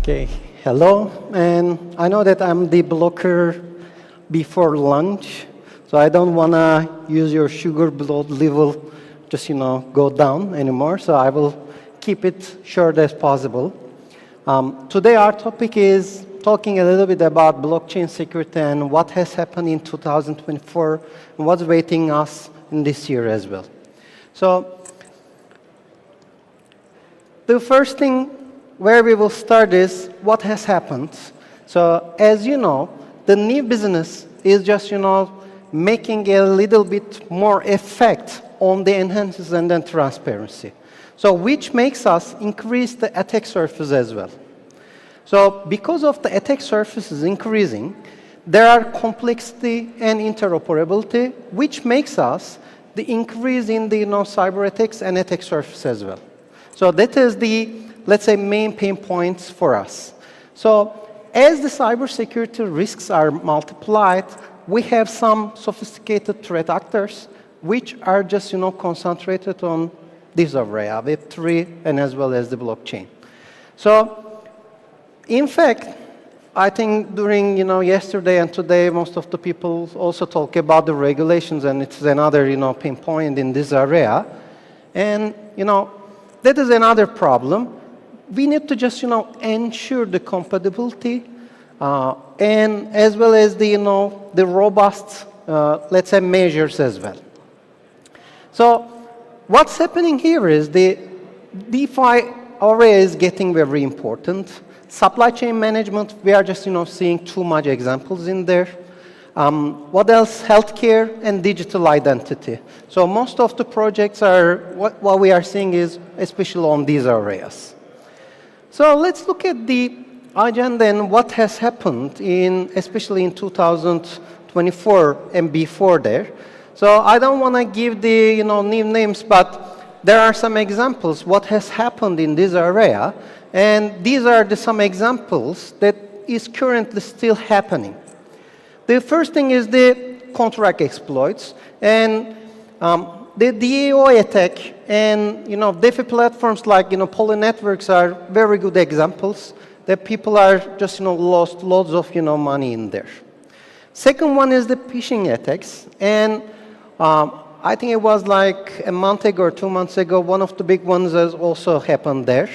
Okay, hello, and I know that I'm the blocker before lunch, so I don't want to use your sugar blood level just, go down anymore, so I will keep it short as possible. Today our topic is talking a little bit about blockchain security and what has happened in 2024 and what's waiting us in this year as well. So the first thing where we will start is what has happened. So as you know, the new business is just, making a little bit more effect on the enhances and then transparency. So which makes us increase the attack surface as well. So because of the attack surfaces increasing, there are complexity and interoperability, which makes us the increase in the cyber attacks and attack surface as well. So that is the, let's say, main pain points for us. So as the cybersecurity risks are multiplied, we have some sophisticated threat actors which are just, concentrated on this area, Web3 and as well as the blockchain. So in fact, I think during, yesterday and today, most of the people also talk about the regulations, and it's another, pain point in this area. And, that is another problem. We need to just, ensure the compatibility and as well as the, the robust, let's say, measures as well. So what's happening here is the DeFi area is getting very important. Supply chain management, we are just, seeing too much examples in there. What else? Healthcare and digital identity. So most of the projects are, what we are seeing is especially on these areas. So let's look at the agenda and what has happened especially in 2024 and before there. So I don't want to give the, new names, but there are some examples what has happened in this area. And these are some examples that is currently still happening. The first thing is the contract exploits. And the DAO attack and, DeFi platforms like, Poly networks are very good examples that people are just, lost loads of, money in there. Second one is the phishing attacks. And I think it was like a month ago or 2 months ago, one of the big ones has also happened there.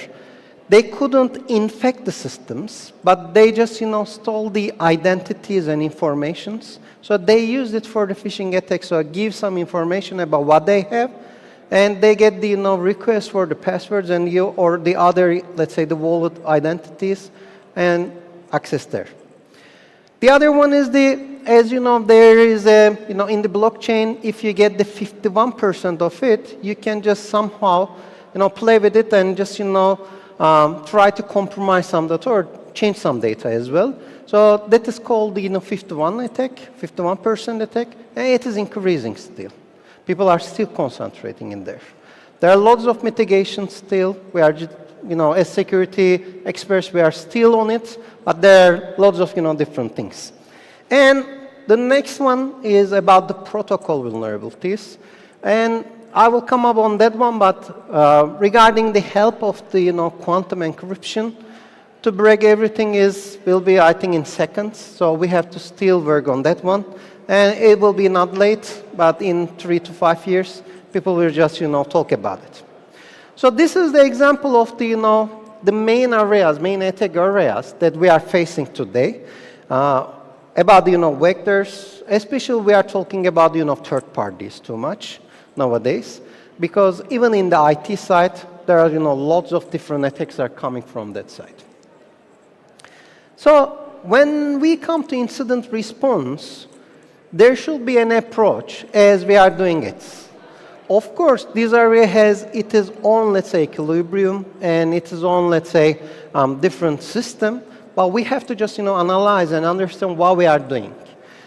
They couldn't infect the systems, but they just, stole the identities and informations. So they used it for the phishing attack, so give some information about what they have, and they get the, requests for the passwords and or the other, let's say, the wallet identities and access there. The other one is as you know, there is a, in the blockchain, if you get the 51% of it, you can just somehow, play with it and just, try to compromise some data or change some data as well. So that is called the 51% attack, and it is increasing still. People are still concentrating in there. There are lots of mitigations still. We are, as security experts, we are still on it, but there are lots of, different things. And the next one is about the protocol vulnerabilities. And I will come up on that one, but regarding the help of the quantum encryption, to break everything will be, I think, in seconds. So we have to still work on that one. And it will be not late, but in 3 to 5 years, people will just, talk about it. So this is the example of the, the main areas, main attack areas that we are facing today. About the, vectors, especially we are talking about, third parties too much nowadays, because even in the IT side, there are, lots of different attacks are coming from that side. So when we come to incident response, there should be an approach as we are doing it. Of course, this area has its own, let's say, equilibrium and its own, let's say, different system, but we have to just, analyze and understand what we are doing.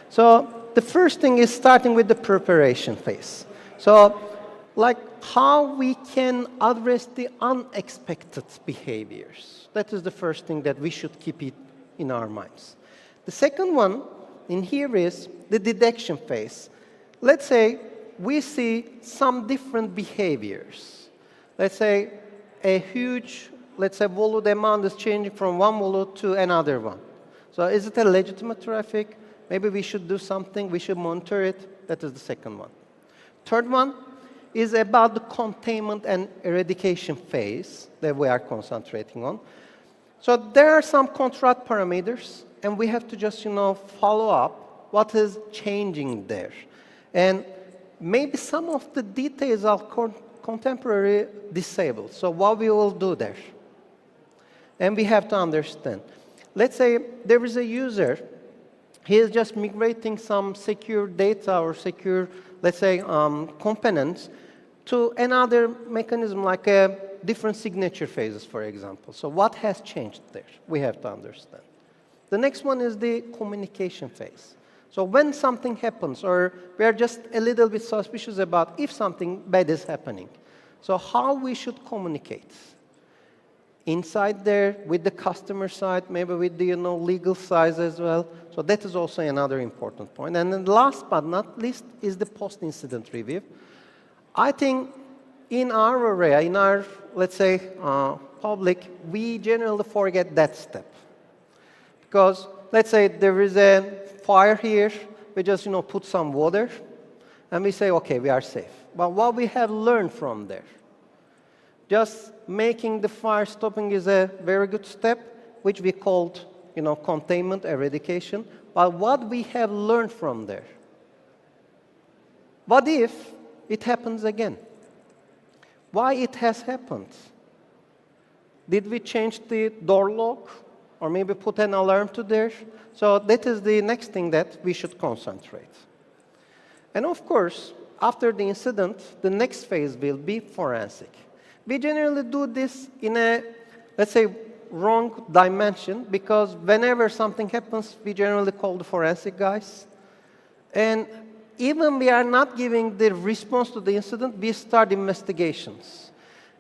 So the first thing is starting with the preparation phase. So, like how we can address the unexpected behaviors. That is the first thing that we should keep it in our minds. The second one in here is the detection phase. Let's say we see some different behaviors. Let's say a huge let's say, wallet amount is changing from one wallet to another one. So is it a legitimate traffic? Maybe we should do something. We should monitor it. That is the second one. Third one is about the containment and eradication phase that we are concentrating on. So there are some control parameters, and we have to just, follow up what is changing there. And maybe some of the details are contemporary disabled. So what we will do there? And we have to understand. Let's say there is a user. He is just migrating some secure data or secure, let's say, components to another mechanism like a different signature phases, for example. So what has changed there? We have to understand. The next one is the communication phase. So when something happens, or we are just a little bit suspicious about if something bad is happening, so how we should communicate? Inside there, with the customer side, maybe with the legal side as well. So that is also another important point. And then last but not least is the post-incident review. I think in our area, in our, let's say, public, we generally forget that step. Because let's say there is a fire here, we just put some water, and we say, okay, we are safe. But what we have learned from there, just making the fire stopping is a very good step, which we called containment, eradication. But what we have learned from there, what if it happens again? Why it has happened? Did we change the door lock? Or maybe put an alarm to there? So that is the next thing that we should concentrate. And of course, after the incident, the next phase will be forensic. We generally do this in a, let's say, wrong dimension, because whenever something happens, we generally call the forensic guys. And even we are not giving the response to the incident, we start investigations.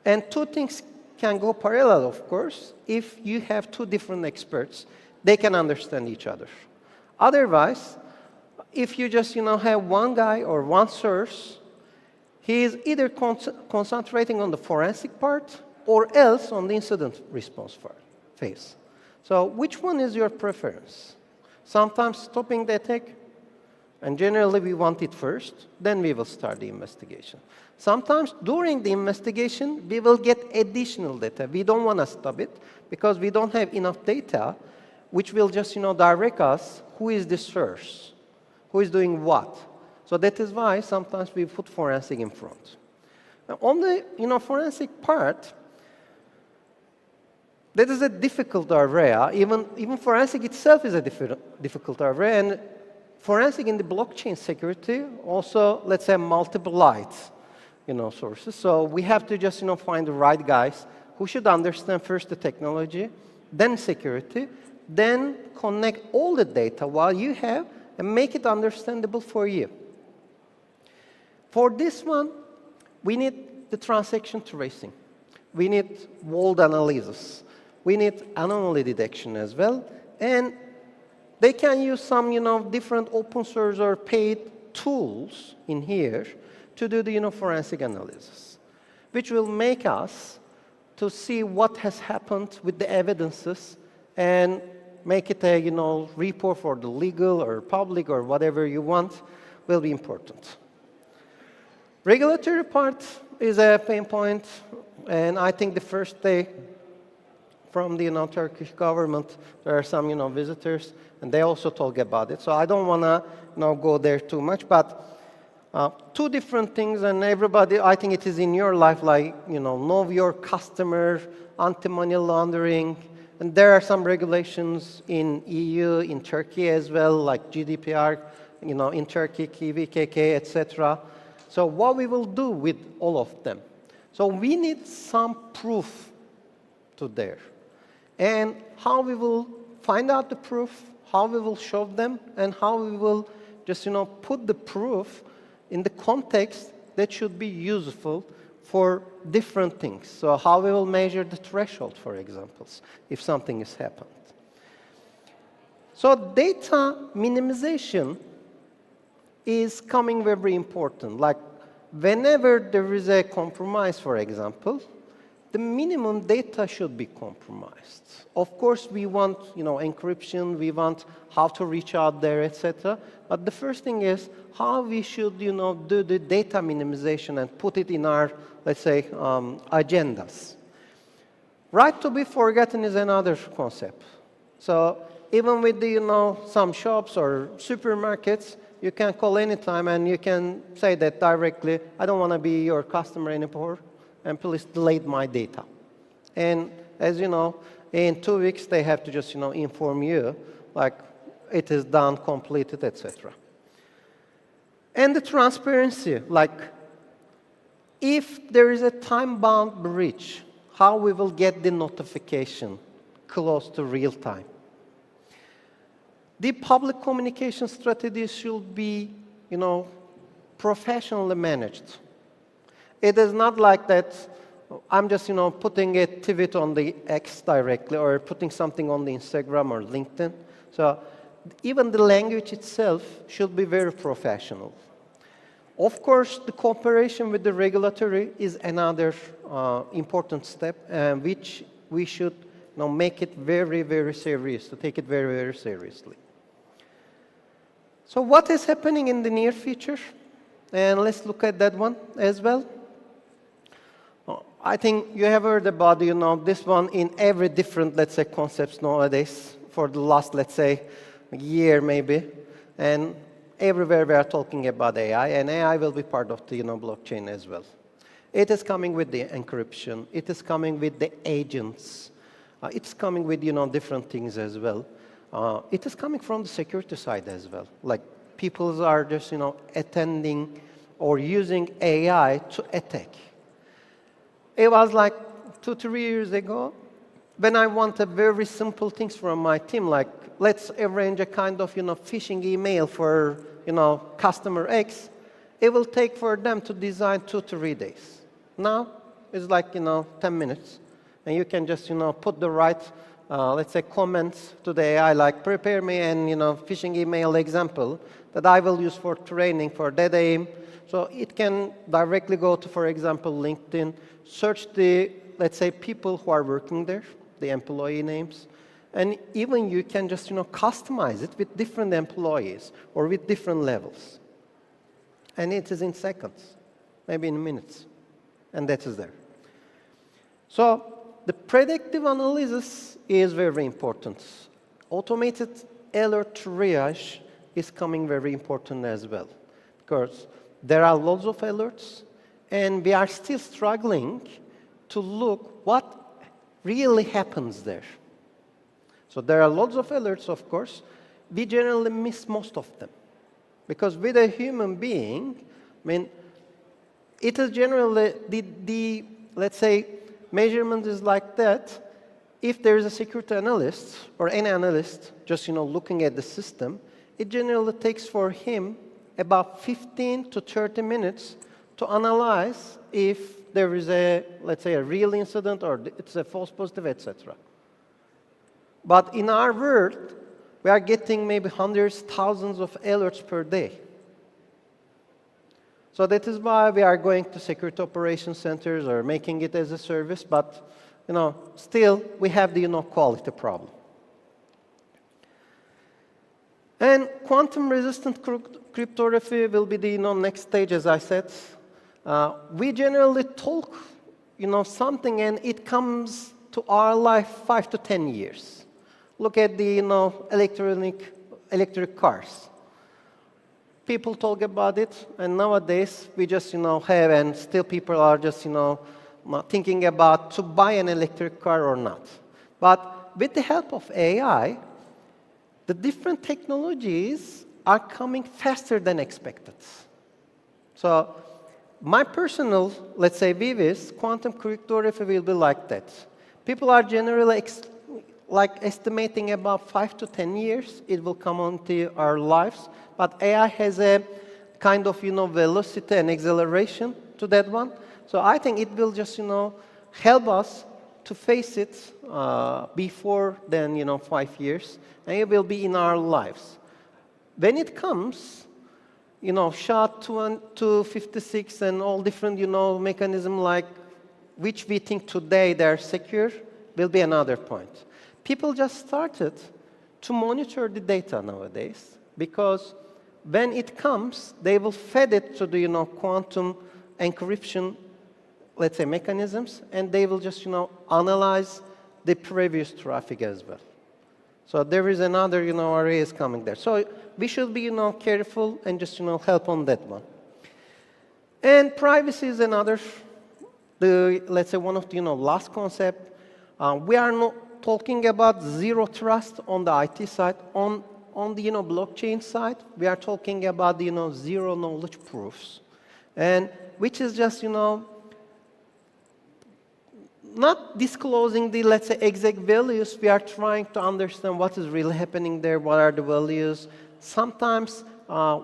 And two things can go parallel, of course. If you have two different experts, they can understand each other. Otherwise, if you just have one guy or one source, he is either concentrating on the forensic part or else on the incident response phase. So which one is your preference? Sometimes stopping the attack, and generally we want it first, then we will start the investigation. Sometimes during the investigation, we will get additional data. We don't want to stop it because we don't have enough data, which will just direct us who is the source, who is doing what. So that is why sometimes we put forensic in front. Now, on the forensic part, that is a difficult area. Even forensic itself is a difficult area. And forensic in the blockchain security also, let's say, multiplies sources. So we have to just find the right guys who should understand first the technology, then security, then connect all the data while you have and make it understandable for you. For this one, we need the transaction tracing. We need vault analysis. We need anomaly detection as well. And they can use some different open source or paid tools in here to do the forensic analysis, which will make us to see what has happened with the evidences and make it a report for the legal or public or whatever you want will be important. Regulatory part is a pain point, and I think the first day from the Turkish government, there are some visitors, and they also talk about it. So I don't want to go there too much, but two different things, and everybody, I think it is in your life, like know your customer, anti-money laundering, and there are some regulations in EU, in Turkey as well, like GDPR, in Turkey, KVKK, etc. So what we will do with all of them? So we need some proof to there. And how we will find out the proof, how we will show them, and how we will just put the proof in the context that should be useful for different things. So how we will measure the threshold, for example, if something has happened. So data minimization is coming very important. Like whenever there is a compromise, for example, the minimum data should be compromised. Of course, we want, encryption, we want how to reach out there, etc. But the first thing is how we should, do the data minimization and put it in our, let's say, agendas. Right to be forgotten is another concept. So even with the, some shops or supermarkets, you can call anytime and you can say that directly, I don't want to be your customer anymore, and please delete my data. And as you know, in 2 weeks, they have to just, inform you, like, it is done, completed, etc. And the transparency, like, if there is a time-bound breach, how we will get the notification close to real time. The public communication strategies should be, professionally managed. It is not like that I'm just, putting a tweet on the X directly or putting something on the Instagram or LinkedIn. So even the language itself should be very professional. Of course, the cooperation with the regulatory is another important step, which we should make it very, very serious, to take it very, very seriously. So what is happening in the near future? And let's look at that one as well. I think you have heard about, this one in every different, let's say, concepts nowadays for the last, let's say, year maybe. And everywhere we are talking about AI, and AI will be part of the, blockchain as well. It is coming with the encryption. It is coming with the agents. It's coming with, different things as well. It is coming from the security side as well. Like, people are just, attending or using AI to attack. It was like 2-3 years ago when I wanted very simple things from my team, like let's arrange a kind of, phishing email for, customer X. It will take for them to design 2-3 days. Now, it's like, 10 minutes. And you can just, put the right, let's say, comments to the AI, like prepare me an, phishing email example that I will use for training for that aim. So it can directly go to, for example, LinkedIn, search the, let's say, people who are working there, the employee names, and even you can just, customize it with different employees or with different levels. And it is in seconds, maybe in minutes, and that is there. So the predictive analysis is very important. Automated alert triage is coming very important as well, because there are lots of alerts, and we are still struggling to look what really happens there. So there are lots of alerts, of course. We generally miss most of them. Because with a human being, it is generally the let's say, measurement is like that. If there is a security analyst or any analyst just, looking at the system, it generally takes for him about 15 to 30 minutes to analyze if there is a, let's say, a real incident or it's a false positive, etc. But in our world, we are getting maybe hundreds, thousands of alerts per day. So that is why we are going to security operations centers or making it as a service, but still we have the quality problem. And quantum-resistant cryptography will be the next stage, as I said. We generally talk something, and it comes to our life 5 to 10 years. Look at the electric cars. People talk about it, and nowadays we just have, and still people are just thinking about to buy an electric car or not. But with the help of AI, the different technologies are coming faster than expected. So my personal, let's say, view is quantum cryptography will be like that. People are generally estimating about 5 to 10 years it will come onto our lives, but AI has a kind of velocity and acceleration to that one. So I think it will just help us to face it before then 5 years, and it will be in our lives. When it comes, SHA-256 and all different mechanism like which we think today they're secure, will be another point. People just started to monitor the data nowadays, because when it comes, they will feed it to the quantum encryption, let's say, mechanisms, and they will just analyze the previous traffic as well. So there is another array is coming there. So we should be careful and just help on that one. And privacy is another, let's say, one of the last concept. We are not talking about zero trust on the IT side. On the blockchain side, we are talking about the zero knowledge proofs, and which is just not disclosing the, let's say, exact values. We are trying to understand what is really happening there, what are the values. Sometimes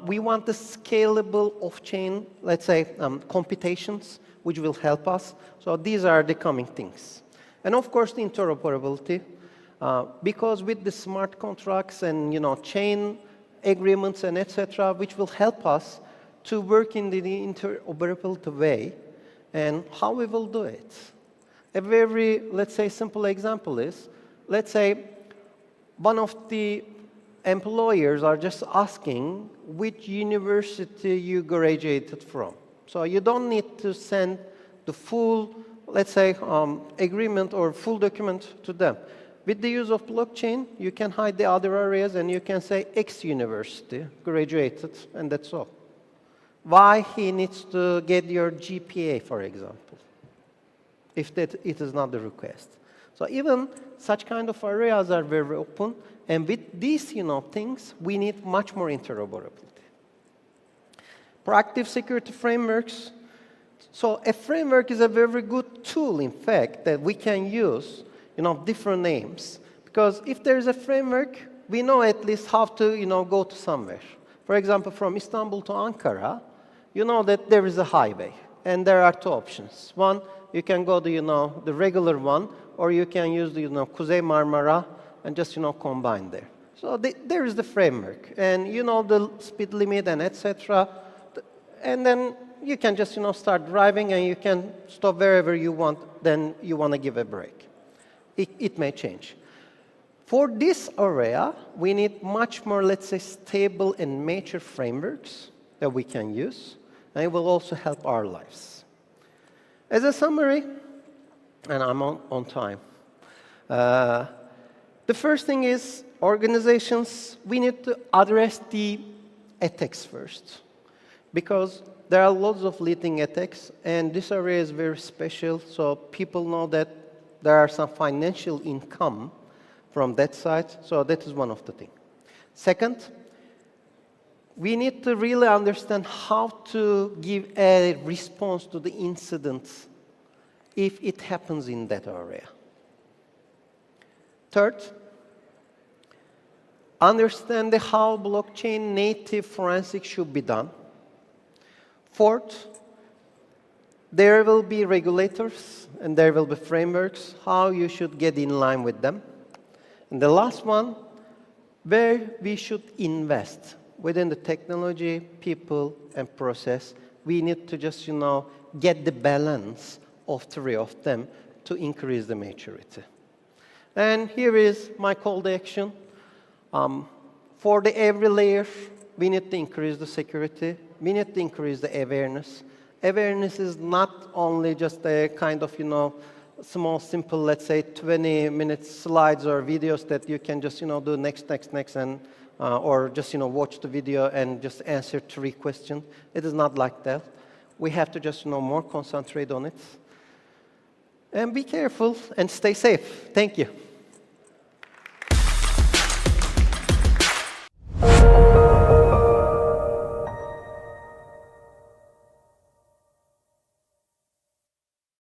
we want the scalable off-chain, let's say, computations, which will help us. So these are the coming things. And of course, the interoperability. Because with the smart contracts and chain agreements and etc., which will help us to work in the interoperability way, and how we will do it. A very, let's say, simple example is, let's say, one of the employers are just asking which university you graduated from. So you don't need to send the full, let's say, agreement or full document to them. With the use of blockchain, you can hide the other areas, and you can say X university graduated, and that's all. Why he needs to get your GPA, for example, if that it is not the request. So even such kind of areas are very open, and with these things, we need much more interoperability. Proactive security frameworks. So a framework is a very good tool, in fact, that we can use different names. Because if there is a framework, we know at least how to go to somewhere. For example, from Istanbul to Ankara, you know that there is a highway, and there are two options. One, you can go to the regular one, or you can use the Kuzey Marmara and just combine there. So there is the framework, and the speed limit and etc. And then you can just start driving, and you can stop wherever you want. Then you want to give a break. It may change. For this area, we need much more, let's say, stable and mature frameworks that we can use, and it will also help our lives. As a summary, and I'm on time, the first thing is organizations, we need to address the ethics first, because there are lots of leading ethics, and this area is very special, so people know that there are some financial income from that side, so that is one of the things. Second, we need to really understand how to give a response to the incidents if it happens in that area. Third, understand how blockchain native forensics should be done. Fourth, there will be regulators and there will be frameworks, how you should get in line with them. And the last one, where we should invest within the technology, people, and process. We need to just, get the balance of three of them to increase the maturity. And here is my call to action. For every layer, we need to increase the security. We need to increase the awareness. Awareness is not only just a kind of, small, simple, let's say, 20-minute slides or videos that you can just, do next, and or just, watch the video and just answer 3 questions. It is not like that. We have to just, more concentrate on it. And be careful and stay safe. Thank you.